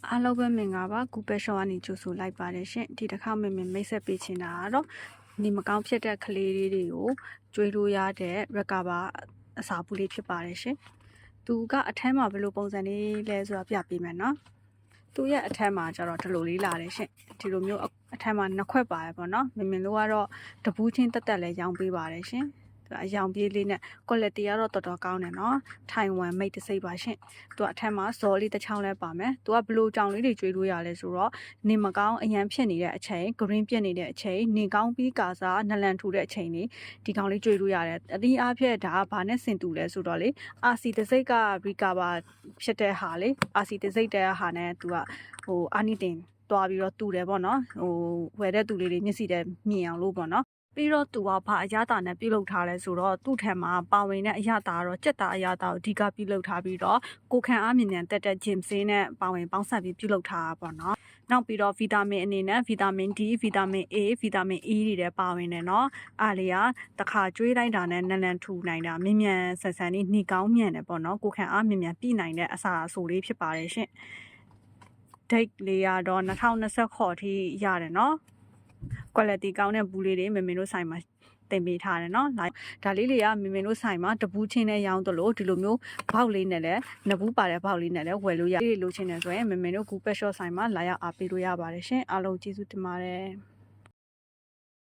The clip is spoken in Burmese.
အားလုံးပဲမင်္ဂလာပါကူပဲရှော့ကနေကြိုဆိုလိုက်ပါတယ်ရှင်ဒီတစ်ခါမိတ်ဆက်ပေးချင်တာကတော့နေမကောင်းဖြစ်တဲ့ကလေးလေးတွေကိုကျွေးလို့ရတဲ့ရက်ကပါအစာပူလေးဖြစ်ပါတယ်ရှင်သူကအထက်မှာဘယ်လိုပုံစံလေးလဲဆိုတာပြပေးမယ်နော်သူရဲ့အထက်မှာကျတော့ဒီလိုလေးလာတယ်ရှင်ဒီလိုမျိုးအထက်မှာနှစ်ခွက်ပါတယ်ပေါ့နော်မင်တို့ကတော့တပူးချင်းတက်လဲရောင်းပေးပါတယ်ရှင်အယောင်ပြေးလေးနဲ့ quality ကတော့တော်တော်ကောင်းတယ်နော်ထိုင်ဝမ်မိတ်တစိမ့်ပါရှင်သူကအထက်မှာဇော်လေးတစ်ချောင်းလဲပါမယ်သူကဘလို့ကြောင်လေးတွေကျွေးလို့ရလဲဆိုတော့နေမကောင်းအရန်ဖြစ်နေတဲ့အချိန် green ပြက်နေတဲ့အချိန်နေကောင်းပြီးကာစားနလန်ထူတဲ့အချိန်လေးဒီကောင်လေးကျွေးလို့ရတယ်အတိအားဖြင့်ဒါကဘာနဲ့ဆင်တူလဲဆိုတော့လေ RC တစိမ့်က recover ဖြစ်တဲ့ဟာလေ RC တစိမ့်တဲ့ဟာနဲ့သူကအာနီတင်တွားပြီးတော့တူတယ်ပေါ့နော်ဝယ်တဲ့သူလေးတွေမျက်စိထဲမြင်အောင်လို့ပေါ့နော်ပြီးတော့သူကဘာအရသာနဲ့ပြုလုပ်ထားလဲဆိုတော့သူ့ထံမှာပါဝင်တဲ့အရသာတော့စက်သားအရသာကိုအဓိကပြုလုပ်ထားပြီးတော့ကိုခံအားမြင်မြန်တက်တဲ့ဂျင်ဆေးနဲ့ပါဝင်ပေါင်းစပ်ပြီးပြုလုပ်ထားတာပေါ့နော်နောက်ပြီးတော့ဗီတာမင်အနေနဲ့ဗီတာမင် D ဗီတာမင် A ဗီတာမင် E တွေလည်းပါဝင်တယ်နော်အားလေးကတစ်ခါကျွေးလိုက်တာနဲ့နလန်ထူနိုင်တာမြင်မြန်ဆန်ဆန်လေးနှီကောင်းမြန်တယ်ပေါ့နော်ကိုခံအားမြင်မြန်ပြည်နိုင်တဲ့အစာအဆိုလေးဖြစ်ပါတယ်ရှင်ဒိတ်လေးကတော့2020ခေါ်ထိရတယ်နော်quality ကောင်းတဲ့ဘူးလေးတွေမတို့ဆိုင်မှာတင်ပေးထားတယ်နော်ဒါလေးတွေကမတို့ဆိုင်မှာတပူးချင်းနဲ့ရောင်းသလိုဒီလိုမျိုးဘောက်လေးနဲ့လည်းနဘူးပါတဲ့ဘောက်လေးနဲ့လည်းဝယ်လို့ရလိုချင်တယ်ဆိုရင်မတို့ကူပက်ရှော့ဆိုင်မှာလာရောက်အားပေးလို့ရပါတယ်ရှင်အားလုံးကျေးဇူးတင်ပါတယ်